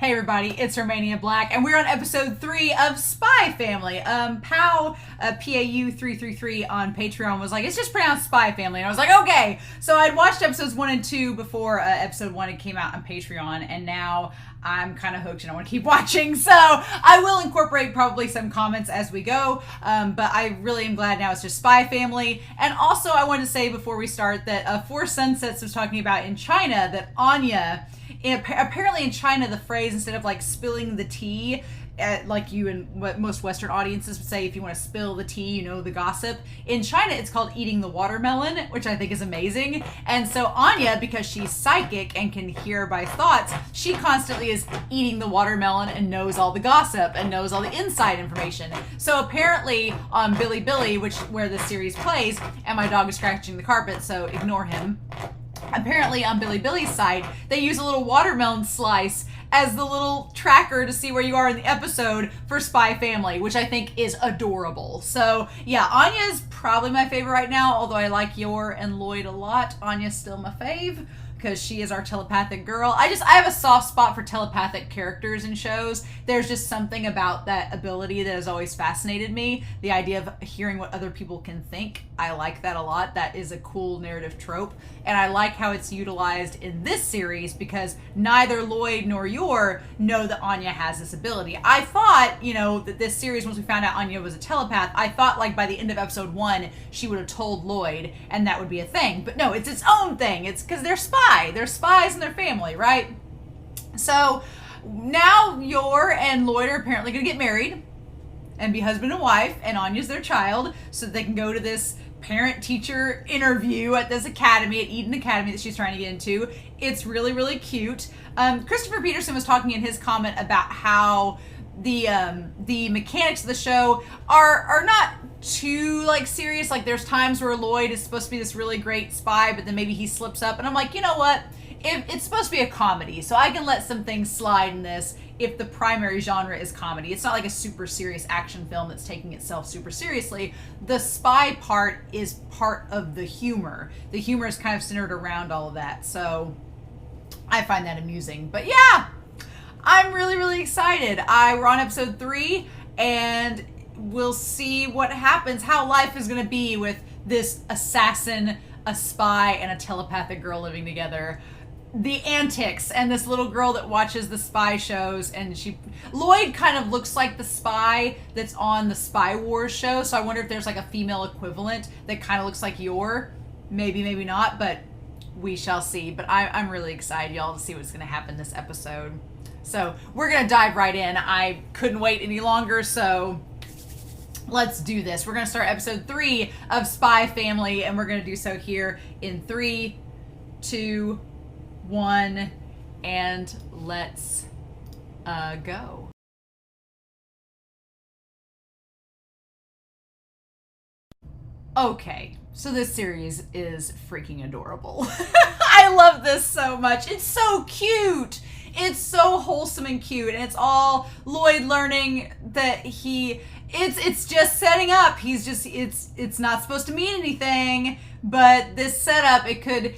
Hey everybody, it's Romania Black, and we're on episode 3 of Spy Family. Pau, PAU333 on Patreon was like, it's just pronounced Spy Family, and I was like, okay. So I'd watched episodes 1 and 2 before episode 1 came out on Patreon, and now I'm kind of hooked and I want to keep watching, so I will incorporate probably some comments as we go, but I really am glad now it's just Spy Family. And also I wanted to say before we start that Four Sunsets was talking about in China that Anya, apparently in China the phrase, instead of like spilling the tea, like you and what most Western audiences would say, if you want to spill the tea, you know, the gossip. In China, it's called eating the watermelon, which I think is amazing. And so Anya, because she's psychic and can hear by thoughts, she constantly is eating the watermelon and knows all the gossip and knows all the inside information. So apparently on Billy, where this series plays, and my dog is scratching the carpet, so ignore him. Apparently on Billy's side, they use a little watermelon slice as the little tracker to see where you are in the episode for Spy Family, which I think is adorable. So yeah, Anya's probably my favorite right now, although I like Yor and Loid a lot. Anya's still my fave because she is our telepathic girl. I have a soft spot for telepathic characters in shows. There's just something about that ability that has always fascinated me. The idea of hearing what other people can think. I like that a lot. That is a cool narrative trope. And I like how it's utilized in this series because neither Loid nor Yor know that Anya has this ability. I thought, you know, that this series, once we found out Anya was a telepath, I thought like by the end of episode 1, she would have told Loid and that would be a thing. But no, it's its own thing. It's because they're spies. They're spies in their family, right? So now Yor and Loid are apparently going to get married and be husband and wife, and Anya's their child, so that they can go to this parent-teacher interview at this academy, at Eden Academy that she's trying to get into. It's really, really cute. Christopher Peterson was talking in his comment about how the mechanics of the show are not too like serious. Like there's times where Loid is supposed to be this really great spy, but then maybe he slips up, and I'm like, you know what? It's supposed to be a comedy, so I can let some things slide in this if the primary genre is comedy. It's not like a super serious action film that's taking itself super seriously. The spy part is part of the humor. The humor is kind of centered around all of that, so I find that amusing. But yeah, I'm really, really excited. We're on episode 3, and we'll see what happens, how life is going to be with this assassin, a spy, and a telepathic girl living together. The antics, and this little girl that watches the spy shows, and Loid kind of looks like the spy that's on the Spy Wars show, so I wonder if there's like a female equivalent that kind of looks like Yor. Maybe, maybe not, but we shall see. But I'm really excited, y'all, to see what's going to happen this episode. So we're going to dive right in. I couldn't wait any longer, so let's do this. We're going to start episode 3 of Spy Family, and we're going to do so here in 3, 2, 1, and let's go. Okay, so this series is freaking adorable. I love this so much. It's so cute. It's so wholesome and cute, and it's all Loid learning that it's just setting up. He's just, it's not supposed to mean anything, but this setup, it could.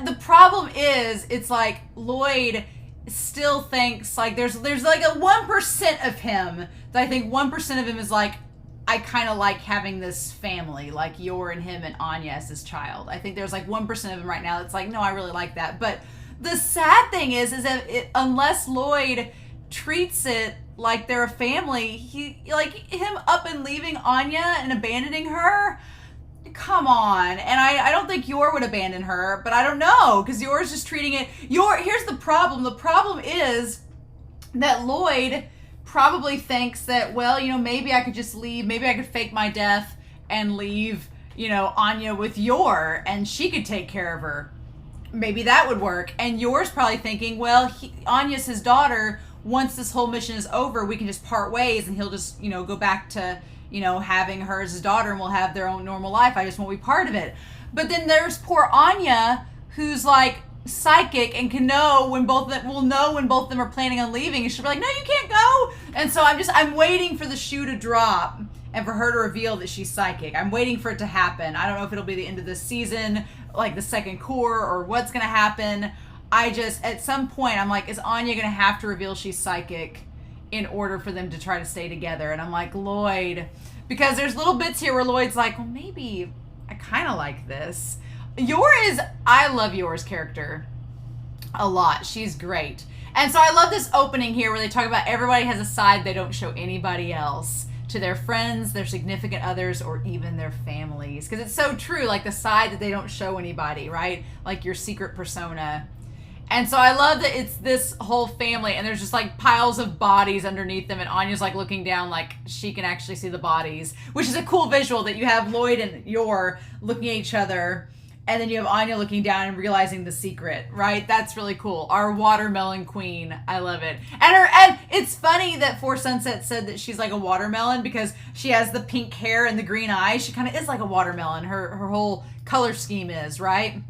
The problem is, it's like Loid still thinks like there's like a 1% of him that I think 1% of him is like, I kind of like having this family, like Yor and him and Anya as his child. I think there's like 1% of him right now that's like, no, I really like that. But the sad thing is that unless Loid treats it like they're a family, he like him up and leaving Anya and abandoning her. Come on. And I don't think Yor would abandon her, but I don't know, because Yor's just treating it. Here's the problem. The problem is that Loid probably thinks that, well, you know, maybe I could just leave. Maybe I could fake my death and leave, you know, Anya with Yor, and she could take care of her. Maybe that would work. And Yor's probably thinking, well, Anya's his daughter. Once this whole mission is over, we can just part ways, and he'll just, you know, go back to, you know, having her as his daughter, and we'll have their own normal life. I just won't be part of it. But then there's poor Anya, who's like psychic and can know when both of them will know when both of them are planning on leaving, and she'll be like, no, you can't go. And so I'm waiting for the shoe to drop and for her to reveal that she's psychic. I'm waiting for it to happen. I don't know if it'll be the end of this season, like the second core, or what's gonna happen. I just, at some point, I'm like, is Anya going to have to reveal she's psychic in order for them to try to stay together? And I'm like, Loid, because there's little bits here where Loid's like, well, maybe I kind of like this. I love Yor's character a lot. She's great. And so I love this opening here where they talk about everybody has a side they don't show anybody else, to their friends, their significant others, or even their families. Because it's so true, like the side that they don't show anybody, right? Like your secret persona. And so I love that it's this whole family, and there's just like piles of bodies underneath them, and Anya's like looking down like she can actually see the bodies, which is a cool visual that you have Loid and Yor looking at each other, and then you have Anya looking down and realizing the secret, right? That's really cool. Our watermelon queen. I love it. And it's funny that For Sunset said that she's like a watermelon because she has the pink hair and the green eyes. She kind of is like a watermelon. Her whole color scheme is, right?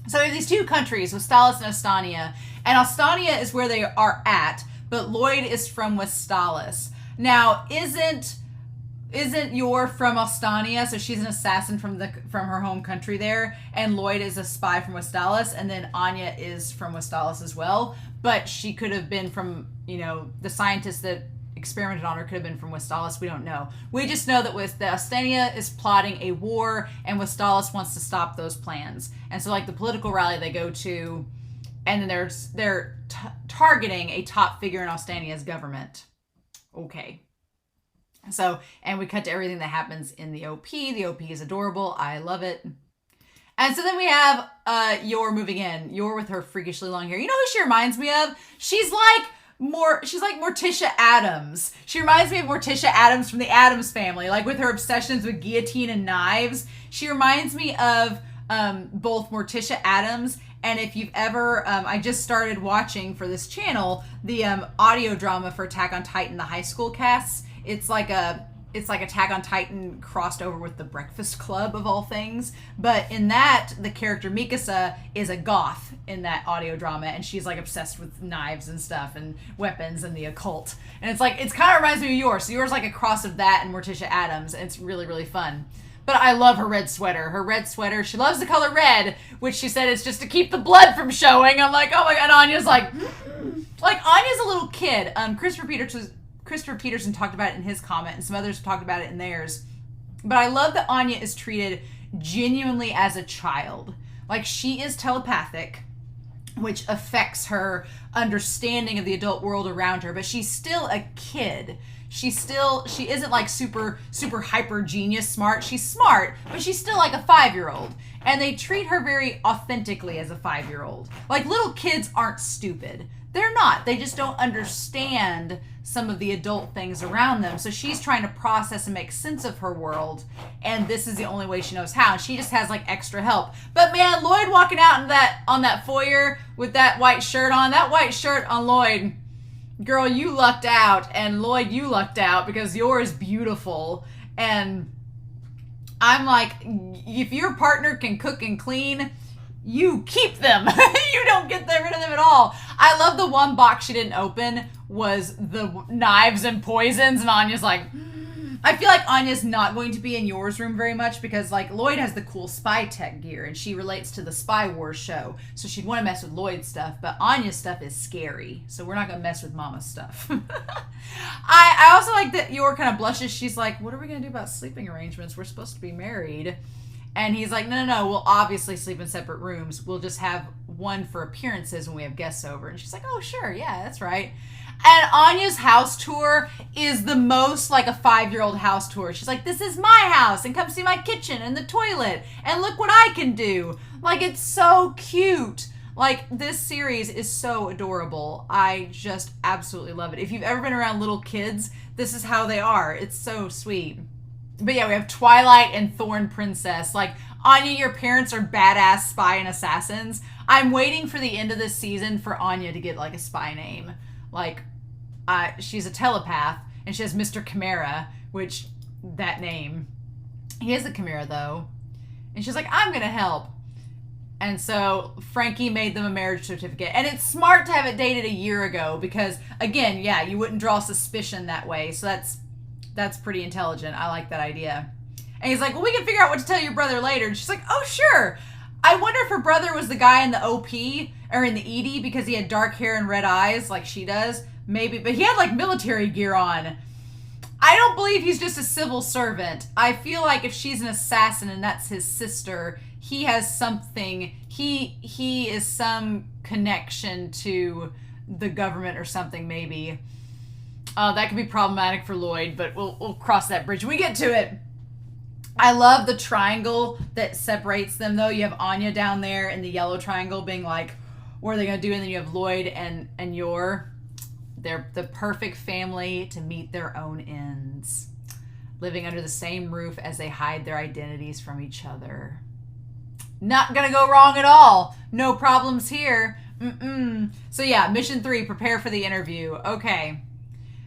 So we have these two countries, Westalis and Ostania. And Ostania is where they are at, but Loid is from Westalis. Now, isn't Yor from Ostania? So she's an assassin from her home country there, and Loid is a spy from Westalis, and then Anya is from Westalis as well. But she could have been from, the scientist that experimented on her could have been from Westalis. We don't know. We just know that Ostania is plotting a war, and Westalis wants to stop those plans. And so, like, the political rally they go to, and then they're targeting a top figure in Ostania's government. Okay. So, and we cut to everything that happens in the OP. The OP is adorable. I love it. And so then we have Yor moving in. Yor with her freakishly long hair. You know who she reminds me of? She's like Morticia Addams. She reminds me of Morticia Addams from the Addams Family, like with her obsessions with guillotine and knives. She reminds me of both Morticia Addams, and if you've ever, I just started watching for this channel the audio drama for Attack on Titan, the high school casts. It's like Attack on Titan crossed over with The Breakfast Club of all things. But in that, the character Mikasa is a goth in that audio drama, and she's like obsessed with knives and stuff and weapons and the occult. And it's kind of reminds me of Yor. So Yor's like a cross of that and Morticia Addams, and it's really, really fun. But I love her red sweater. Her red sweater, she loves the color red, which she said is just to keep the blood from showing. I'm like, oh my God, Anya's like Anya's a little kid. Christopher Peterson talked about it in his comment, and some others have talked about it in theirs. But I love that Anya is treated genuinely as a child. Like, she is telepathic, which affects her understanding of the adult world around her, but she's still a kid. She isn't like super hyper genius smart. She's smart, but she's still like a 5-year-old. And they treat her very authentically as a 5-year-old. Like, little kids aren't stupid. They're not. They just don't understand some of the adult things around them. So she's trying to process and make sense of her world, and this is the only way she knows how. And she just has like extra help. But man, Loid walking out on that foyer with that white shirt on, Loid, girl, you lucked out, and Loid, you lucked out, because Yor is beautiful. And I'm like, if your partner can cook and clean, you keep them. You don't get rid of them at all. I love the one box she didn't open was the knives and poisons, and Anya's like, I feel like Anya's not going to be in Yor's room very much because, like, Loid has the cool spy tech gear, and she relates to the Spy Wars show, so she'd want to mess with Loid's stuff, but Anya's stuff is scary, so we're not going to mess with Mama's stuff. I also like that Yor kind of blushes. She's like, what are we going to do about sleeping arrangements? We're supposed to be married. And he's like, no, we'll obviously sleep in separate rooms. We'll just have one for appearances when we have guests over. And she's like, oh, sure, yeah, that's right. And Anya's house tour is the most like a 5-year-old house tour. She's like, this is my house, and come see my kitchen and the toilet, and look what I can do. Like, it's so cute. Like, this series is so adorable. I just absolutely love it. If you've ever been around little kids, this is how they are. It's so sweet. But yeah, we have Twilight and Thorn Princess. Like, Anya, your parents are badass spy and assassins. I'm waiting for the end of this season for Anya to get, like, a spy name. Like, she's a telepath, and she has Mr. Chimera, which, that name. He is a Chimera, though. And she's like, I'm gonna help. And so Frankie made them a marriage certificate. And it's smart to have it dated a year ago because, again, yeah, you wouldn't draw suspicion that way. So that's pretty intelligent. I like that idea. And he's like, well, we can figure out what to tell your brother later. And she's like, oh, sure. I wonder if her brother was the guy in the OP or in the Edie because he had dark hair and red eyes like she does. Maybe, but he had like military gear on. I don't believe he's just a civil servant. I feel like if she's an assassin and that's his sister, he has something. He is some connection to the government or something, maybe. That could be problematic for Loid, but we'll cross that bridge when we get to it. I love the triangle that separates them, though. You have Anya down there in the yellow triangle being like, what are they going to do? And then you have Loid and Yor. They're the perfect family to meet their own ends, living under the same roof as they hide their identities from each other. Not gonna go wrong at all. No problems here. So yeah, mission 3, prepare for the interview. Okay.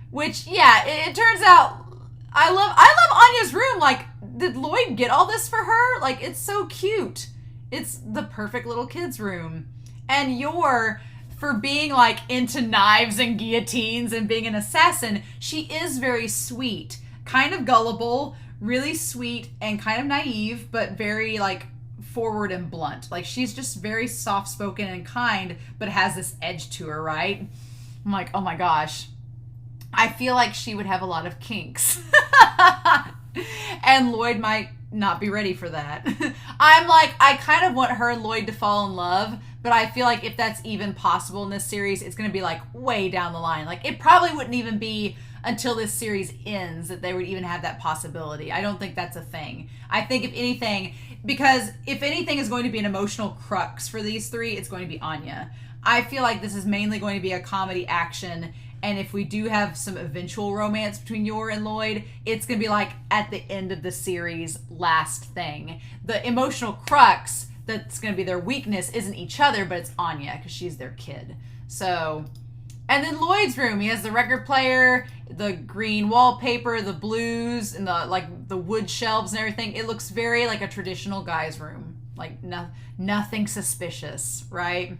Which, yeah, it turns out I love Anya's room. Like, did Loid get all this for her? Like, it's so cute. It's the perfect little kid's room. And Yor, for being like into knives and guillotines and being an assassin, she is very sweet, kind of gullible, really sweet and kind of naive, but very like forward and blunt. Like she's just very soft-spoken and kind, but has this edge to her, right? I'm like, oh my gosh. I feel like she would have a lot of kinks. And Loid might not be ready for that. I'm like, I kind of want her and Loid to fall in love, but I feel like if that's even possible in this series, it's going to be like way down the line. Like it probably wouldn't even be until this series ends that they would even have that possibility. I don't think that's a thing. I think if anything, because if anything is going to be an emotional crux for these three, it's going to be Anya. I feel like this is mainly going to be a comedy action, and if we do have some eventual romance between Yor and Loid, it's going to be like at the end of the series, last thing. The emotional crux that's going to be their weakness isn't each other, but it's Anya, because she's their kid. So, and then Loid's room, he has the record player, the green wallpaper, the blues, and the wood shelves and everything. It looks very like a traditional guy's room. Like nothing suspicious, right?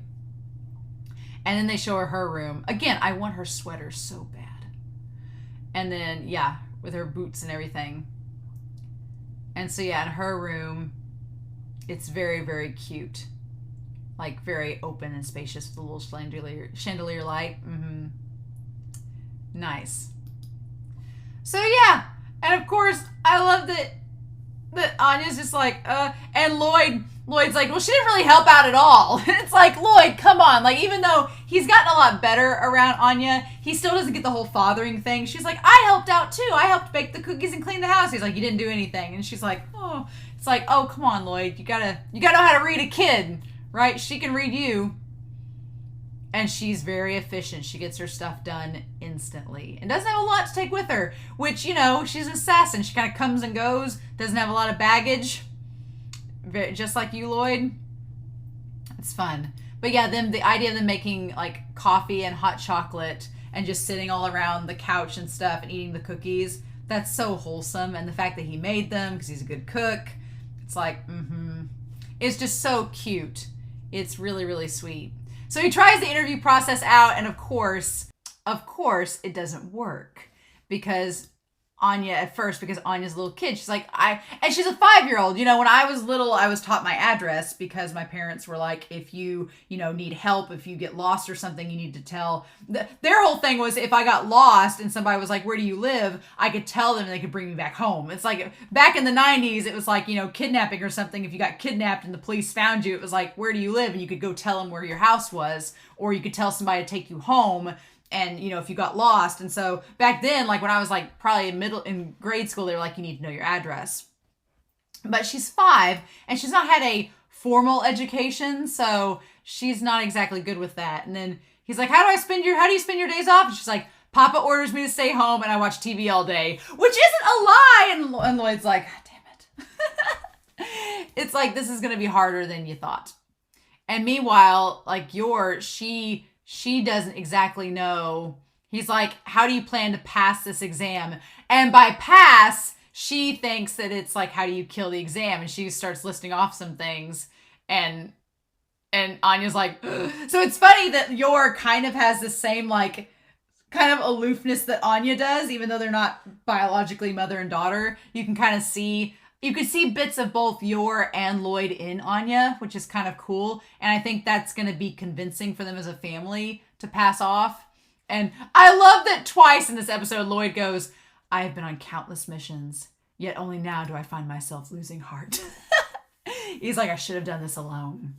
And then they show her room. Again, I want her sweater so bad. And then, yeah, with her boots and everything. And so, yeah, in her room, it's very, very cute. Like, very open and spacious with a little chandelier light. Nice. So, yeah. And, of course, I love that Anya's just like, and Loid's like, well, she didn't really help out at all. It's like, Loid, come on. Like, even though he's gotten a lot better around Anya, he still doesn't get the whole fathering thing. She's like, I helped out too. I helped bake the cookies and clean the house. He's like, you didn't do anything. And she's like, oh. It's like, oh, come on, Loid. You gotta know how to read a kid, right? She can read you. And she's very efficient. She gets her stuff done instantly. And doesn't have a lot to take with her. Which, you know, she's an assassin. She kind of comes and goes. Doesn't have a lot of baggage. Just like you, Loid. It's fun. But yeah, the idea of them making like coffee and hot chocolate and just sitting all around the couch and stuff and eating the cookies, that's so wholesome. And the fact that he made them because he's a good cook, it's like, It's just so cute. It's really, really sweet. So he tries the interview process out, and of course, it doesn't work because because Anya's a little kid. She's like, and she's a 5-year-old. You know, when I was little, I was taught my address because my parents were like, if you need help, if you get lost or something, you need to tell. Their whole thing was if I got lost and somebody was like, where do you live? I could tell them and they could bring me back home. It's like back in the 90s, it was like, kidnapping or something. If you got kidnapped and the police found you, it was like, where do you live? And you could go tell them where your house was, or you could tell somebody to take you home. And, if you got lost. And so back then, like when I was like probably in grade school, they were like, you need to know your address. But she's 5 and she's not had a formal education. So she's not exactly good with that. And then he's like, how do you spend your days off? And she's like, Papa orders me to stay home and I watch TV all day, which isn't a lie. And Lloyd's like, damn it. It's like, this is going to be harder than you thought. And meanwhile, like she doesn't exactly know. He's like, how do you plan to pass this exam? And by pass, she thinks that it's like, how do you kill the exam? And she starts listing off some things. And Anya's like, ugh. So it's funny that Yor kind of has the same like kind of aloofness that Anya does, even though they're not biologically mother and daughter. You can kind of see You could see bits of both Yor and Loid in Anya, which is kind of cool. And I think that's going to be convincing for them as a family to pass off. And I love that twice in this episode, Loid goes, I have been on countless missions, yet only now do I find myself losing heart. He's like, I should have done this alone.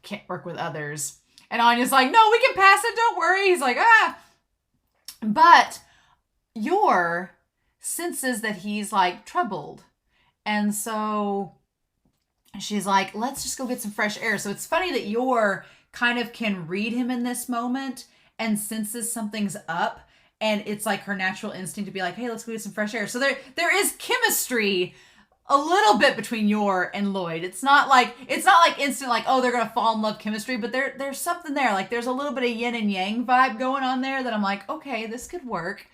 Can't work with others. And Anya's like, no, we can pass it. Don't worry. He's like, ah. But Yor senses that he's like troubled. And so she's like, let's just go get some fresh air. So it's funny that Yor kind of can read him in this moment and senses something's up. And it's like her natural instinct to be like, hey, let's go get some fresh air. So there is chemistry a little bit between Yor and Loid. It's not like instant like, oh, they're gonna fall in love chemistry, but there's something there. Like there's a little bit of yin and yang vibe going on there that I'm like, okay, this could work.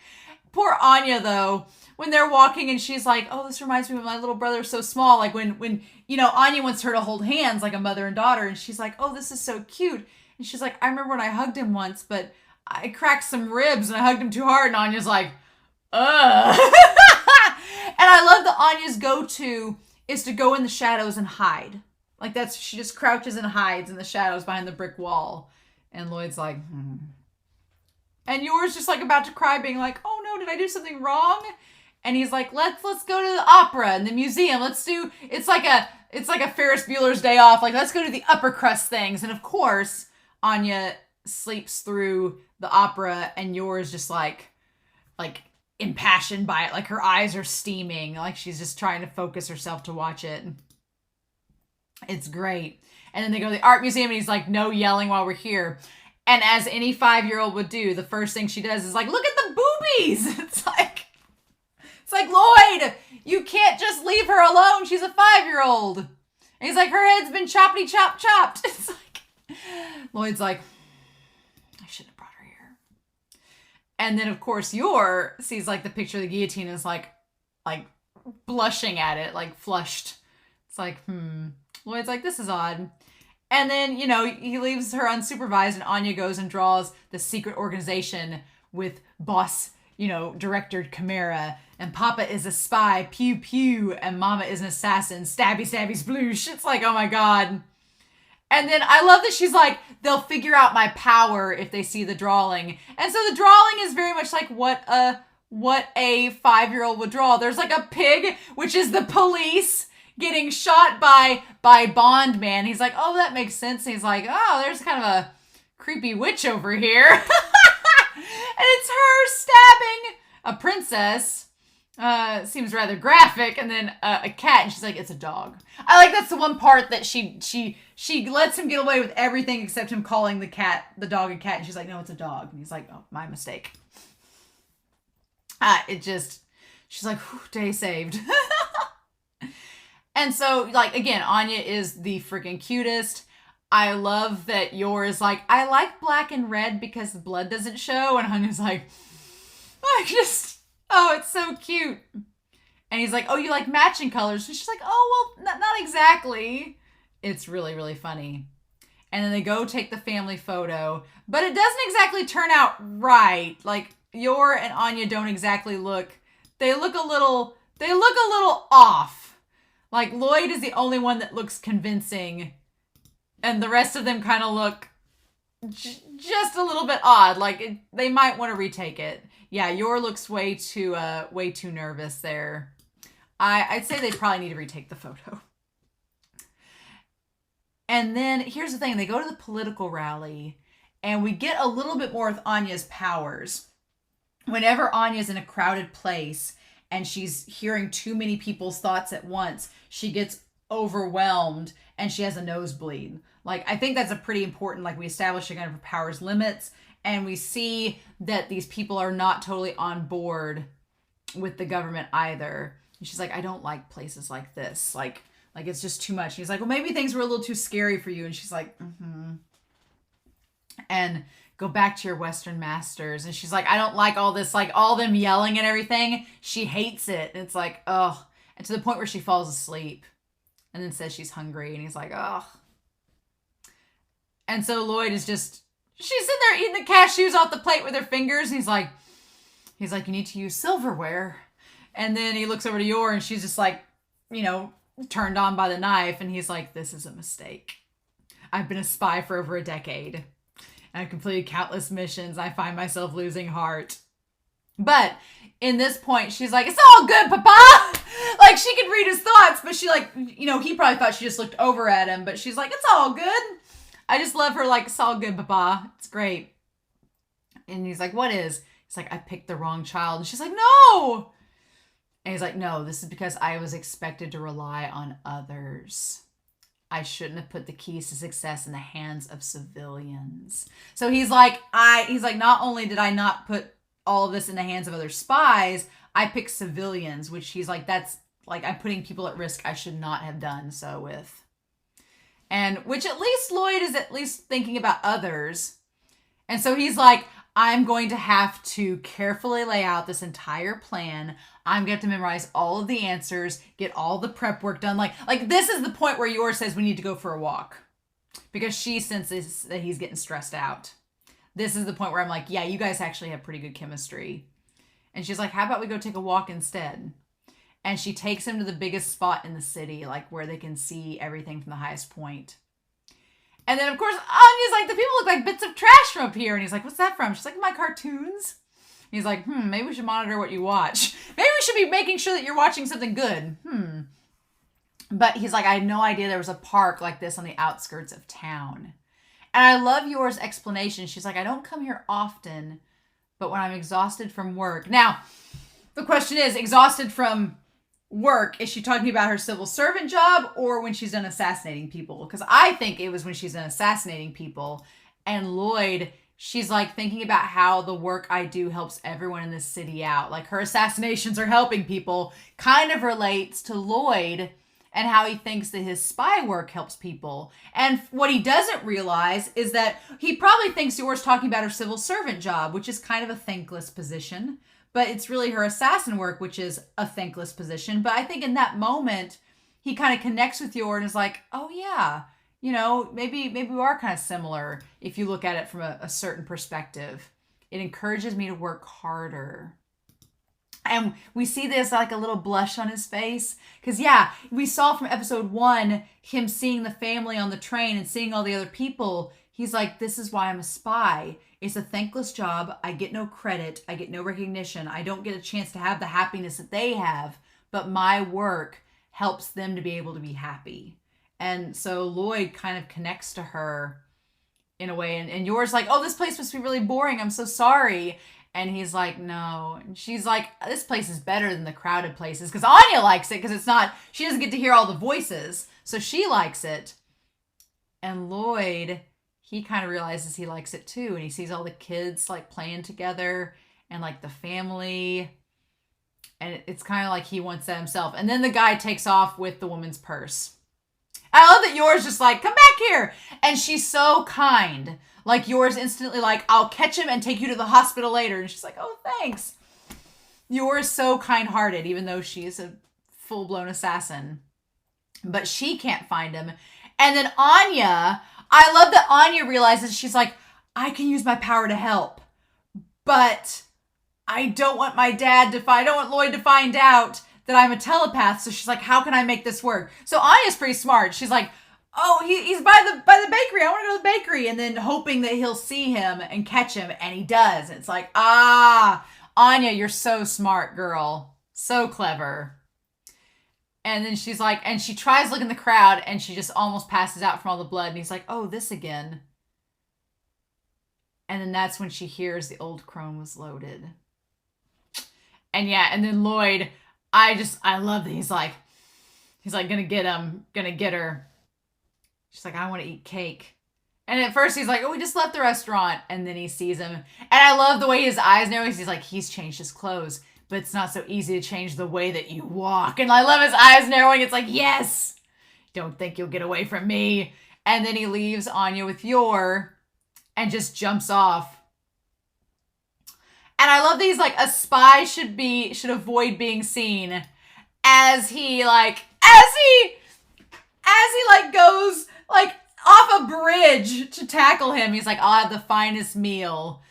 Poor Anya though, when they're walking and she's like, oh, this reminds me of my little brother so small. Like when Anya wants her to hold hands like a mother and daughter, and she's like, oh, this is so cute. And she's like, I remember when I hugged him once, but I cracked some ribs and I hugged him too hard. And Anya's like, ugh. And I love that Anya's go-to is to go in the shadows and hide. Like she just crouches and hides in the shadows behind the brick wall. And Loid's like, And Yor's just like about to cry, being like, oh no, did I do something wrong? And he's like, let's go to the opera and the museum. It's like a Ferris Bueller's Day Off. Like, let's go to the upper crust things. And of course, Anya sleeps through the opera and Yor is just like impassioned by it. Like her eyes are steaming. Like she's just trying to focus herself to watch it. It's great. And then they go to the art museum and he's like, no yelling while we're here. And as any 5-year-old would do, the first thing she does is like, look at the boobies. It's like, Loid, you can't just leave her alone. She's a 5-year-old. And he's like, her head's been chopped. It's like, Loid's like, I shouldn't have brought her here. And then, of course, Yor sees like the picture of the guillotine and is like blushing at it, like flushed. It's like, Loid's like, this is odd. And then, he leaves her unsupervised and Anya goes and draws the secret organization with boss, director Chimera. And Papa is a spy, pew pew. And Mama is an assassin, stabby stabby sploosh. It's like, oh my God. And then I love that she's like, they'll figure out my power if they see the drawing. And so the drawing is very much like what a 5-year-old would draw. There's like a pig, which is the police, getting shot by Bond Man. He's like, oh, that makes sense. And he's like, oh, there's kind of a creepy witch over here. And it's her stabbing a princess. Seems rather graphic. And then a cat. And she's like, it's a dog. I like that's the one part that she lets him get away with everything except him calling the dog a cat. And she's like, no, it's a dog. And he's like, oh, my mistake. She's like, day saved. And so, like, again, Anya is the freaking cutest. I love that Yor is like, I like black and red because the blood doesn't show. And Anya's like, it's so cute. And he's like, oh, you like matching colors? And she's like, oh, well, not exactly. It's really, really funny. And then they go take the family photo. But it doesn't exactly turn out right. Like, Yor and Anya don't exactly look. They look a little off. Like, Loid is the only one that looks convincing. And the rest of them kind of look just a little bit odd. Like, they might want to retake it. Yeah, Yor looks way too nervous there. I'd say they probably need to retake the photo. And then, here's the thing. They go to the political rally. And we get a little bit more with Anya's powers. Whenever Anya's in a crowded place and she's hearing too many people's thoughts at once, she gets overwhelmed and she has a nosebleed. Like, I think that's a pretty important, like, we establish again her powers limits and we see that these people are not totally on board with the government either. And she's like, I don't like places like this. Like it's just too much. And he's like, well, maybe things were a little too scary for you. And she's like, And go back to your Western masters. And she's like, I don't like all this, like all them yelling and everything. She hates it. And it's like, oh. And to the point where she falls asleep and then says she's hungry. And he's like, oh. And so Loid is she's sitting there eating the cashews off the plate with her fingers. And he's like, you need to use silverware. And then he looks over to Yor and she's just like you know, turned on by the knife. And he's like, this is a mistake. I've been a spy for over a decade. And I've completed countless missions. I find myself losing heart. But in this point, she's like, it's all good, Papa. Like, she could read his thoughts, but she, like, you know, he probably thought she just looked over at him. But she's like, it's all good. I just love her, like, it's all good, Papa. It's great. And he's like, what is? He's like, I picked the wrong child. And she's like, no. And he's like, no, this is because I was expected to rely on others. I shouldn't have put the keys to success in the hands of civilians. So he's like, not only did I not put all of this in the hands of other spies, I picked civilians, which he's like, that's like, I'm putting people at risk I should not have done so with. And which at least Loid is at least thinking about others. And so he's like, I'm going to have to carefully lay out this entire plan. I'm going to have to memorize all of the answers, get all the prep work done. Like this is the point where Yor says we need to go for a walk because she senses that he's getting stressed out. This is the point where I'm like, yeah, you guys actually have pretty good chemistry. And she's like, how about we go take a walk instead? And she takes him to the biggest spot in the city, like where they can see everything from the highest point. And then, of course, Anya's like, the people look like bits of trash from up here. And he's like, what's that from? She's like, my cartoons. He's like, maybe we should monitor what you watch. Maybe we should be making sure that you're watching something good. But he's like, I had no idea there was a park like this on the outskirts of town. And I love Yor's explanation. She's like, I don't come here often, but when I'm exhausted from work. Now, the question is, exhausted from work, is she talking about her civil servant job or when she's done assassinating people? Because I think it was when she's done assassinating people. And Loid, she's like thinking about how the work I do helps everyone in this city out. Like her assassinations are helping people. Kind of relates to Loid and how he thinks that his spy work helps people. And what he doesn't realize is that he probably thinks Yor's talking about her civil servant job, which is kind of a thankless position. But it's really her assassin work, which is a thankless position. But I think in that moment, he kind of connects with Yor and is like, oh yeah, you know, maybe we are kind of similar if you look at it from a certain perspective. It encourages me to work harder. And we see this like a little blush on his face. Because yeah, we saw from episode 1, him seeing the family on the train and seeing all the other people. He's like, this is why I'm a spy. It's a thankless job. I get no credit. I get no recognition. I don't get a chance to have the happiness that they have. But my work helps them to be able to be happy. And so Loid kind of connects to her in a way. And Yor's like, oh, this place must be really boring. I'm so sorry. And he's like, no. And she's like, this place is better than the crowded places. Because Anya likes it because it's not, she doesn't get to hear all the voices. So she likes it. And Loid, he kind of realizes he likes it too. And he sees all the kids like playing together and like the family. And it's kind of like he wants that himself. And then the guy takes off with the woman's purse. I love that Yor's just like, come back here. And she's so kind. Like Yor's instantly like, I'll catch him and take you to the hospital later. And she's like, oh, thanks. Yor's so kind-hearted, even though she is a full-blown assassin. But she can't find him. And then Anya, I love that Anya realizes, she's like, I can use my power to help. But I don't want I don't want Loid to find out that I'm a telepath. So she's like, how can I make this work? So Anya's pretty smart. She's like, oh, he's by the bakery. I want to go to the bakery. And then hoping that he'll see him and catch him. And he does. And it's like, Anya, you're so smart, girl. So clever. And then she's like, and she tries to look in the crowd and she just almost passes out from all the blood. And he's like, oh, this again. And then that's when she hears the old crone was loaded. And yeah, and then Loid, I love that he's like, gonna get him, gonna get her. She's like, I want to eat cake. And at first he's like, oh, we just left the restaurant. And then he sees him. And I love the way his eyes narrow. He's like, he's changed his clothes. But it's not so easy to change the way that you walk. And I love his eyes narrowing. It's like, yes. Don't think you'll get away from me. And then he leaves Anya with Yor and just jumps off. And I love that he's like, a spy should avoid being seen as he goes like off a bridge to tackle him. He's like, I'll have the finest meal.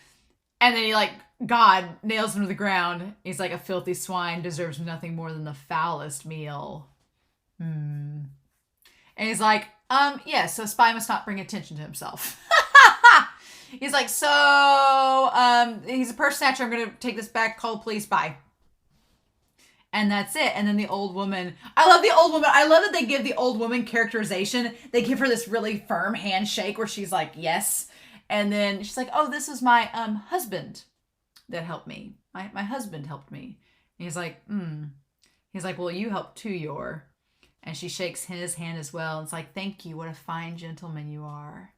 And then he like, God nails him to the ground. He's like, a filthy swine deserves nothing more than the foulest meal. Hmm. And he's like, yes, so spy must not bring attention to himself. He's like, so, he's a purse snatcher. I'm going to take this back, call the police, bye. And that's it. And then the old woman, I love the old woman. I love that they give the old woman characterization. They give her this really firm handshake where she's like, yes. And then she's like, oh, this is my husband that helped me. My husband helped me. And he's like, He's like, well, you helped too, Yor. And she shakes his hand as well. And it's like, thank you. What a fine gentleman you are.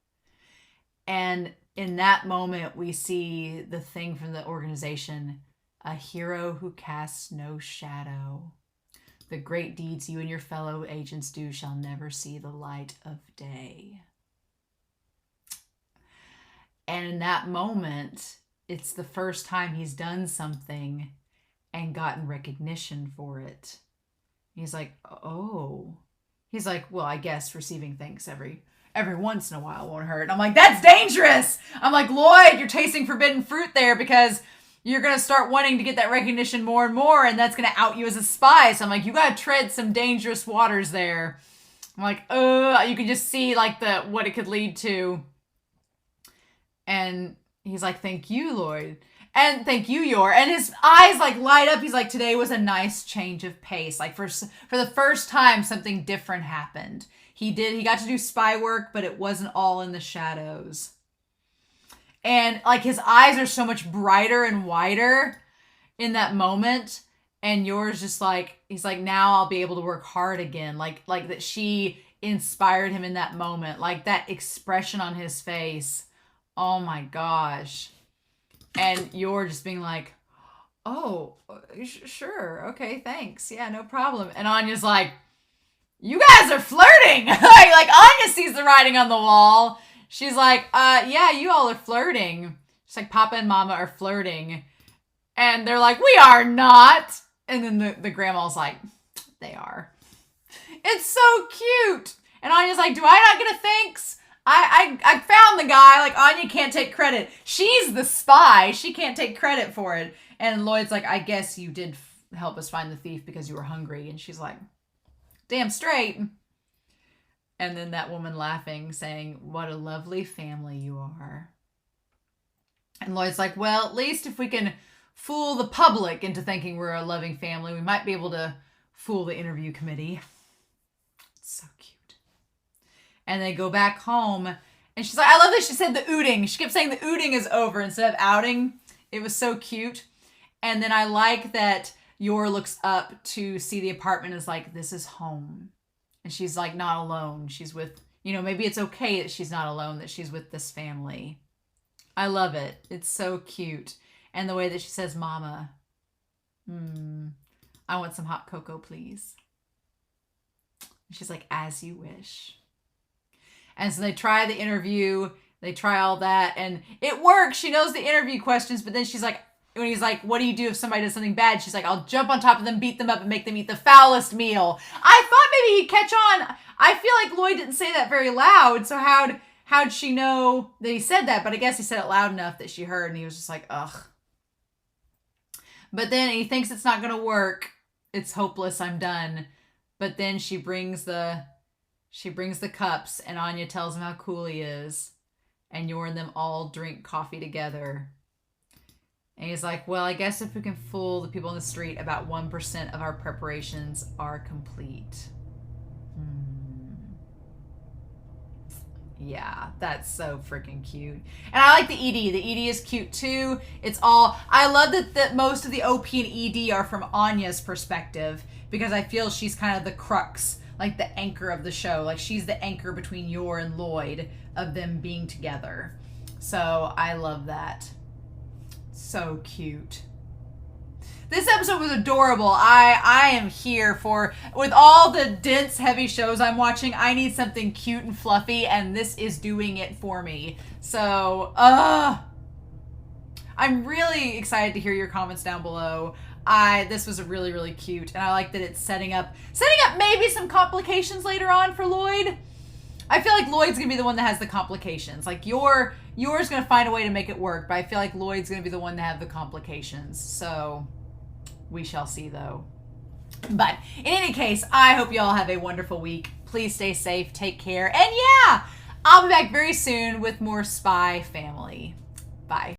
And in that moment, we see the thing from the organization, a hero who casts no shadow. The great deeds you and your fellow agents do shall never see the light of day. And in that moment, it's the first time he's done something and gotten recognition for it. He's like, oh. He's like, well, I guess receiving thanks every once in a while won't hurt. And I'm like, that's dangerous. I'm like, Loid, you're tasting forbidden fruit there because you're going to start wanting to get that recognition more and more, and that's going to out you as a spy. So I'm like, you got to tread some dangerous waters there. I'm like, you can just see like what it could lead to. And he's like, thank you, Loid. And thank you, Yor. And his eyes like light up. He's like, today was a nice change of pace. Like for the first time, something different happened. He got to do spy work, but it wasn't all in the shadows. And like his eyes are so much brighter and wider in that moment. And Yor's just like, he's like, now I'll be able to work hard again. Like that she inspired him in that moment. Like that expression on his face. Oh my gosh. And Yor just being like, oh, sure. Okay, thanks. Yeah, no problem. And Anya's like, you guys are flirting. like Anya sees the writing on the wall. She's like, yeah, you all are flirting. She's like, Papa and Mama are flirting. And they're like, we are not. And then the grandma's like, they are. It's so cute. And Anya's like, do I not get a thanks? I found the guy. Like, Anya can't take credit. She's the spy. She can't take credit for it. And Loid's like, I guess you did help us find the thief because you were hungry. And she's like, damn straight. And then that woman laughing, saying, what a lovely family you are. And Loid's like, well, at least if we can fool the public into thinking we're a loving family, we might be able to fool the interview committee. It's so cute. And they go back home. And she's like, I love that she said the ooting. She kept saying the ooting is over instead of outing. It was so cute. And then I like that Yor looks up to see the apartment and is like, this is home. And she's like not alone. She's with, maybe it's okay that she's not alone, that she's with this family. I love it. It's so cute. And the way that she says, Mama, I want some hot cocoa, please. And she's like, as you wish. And so they try the interview. They try all that. And it works. She knows the interview questions. But then she's like, when he's like, what do you do if somebody does something bad? She's like, I'll jump on top of them, beat them up, and make them eat the foulest meal. I thought maybe he'd catch on. I feel like Loid didn't say that very loud. So how'd she know that he said that? But I guess he said it loud enough that she heard. And he was just like, ugh. But then he thinks it's not going to work. It's hopeless. I'm done. But then she brings the cups, and Anya tells him how cool he is. And Yor and them all drink coffee together. And he's like, well, I guess if we can fool the people in the street, about 1% of our preparations are complete. Yeah, that's so freaking cute. And I like the ED. The ED is cute too. I love that most of the OP and ED are from Anya's perspective, because I feel she's kind of the crux, like the anchor of the show. Like she's the anchor between Yor and Loid of them being together. So I love that. So cute. This episode was adorable. I am here with all the dense, heavy shows I'm watching, I need something cute and fluffy, and this is doing it for me. So, I'm really excited to hear your comments down below. This was really, really cute, and I like that it's setting up maybe some complications later on for Loid. I feel like Loid's gonna be the one that has the complications. Like Yor's gonna find a way to make it work, but I feel like Loid's gonna be the one to have the complications. So we shall see, though. But in any case, I hope you all have a wonderful week. Please stay safe, take care, and yeah, I'll be back very soon with more Spy Family. Bye.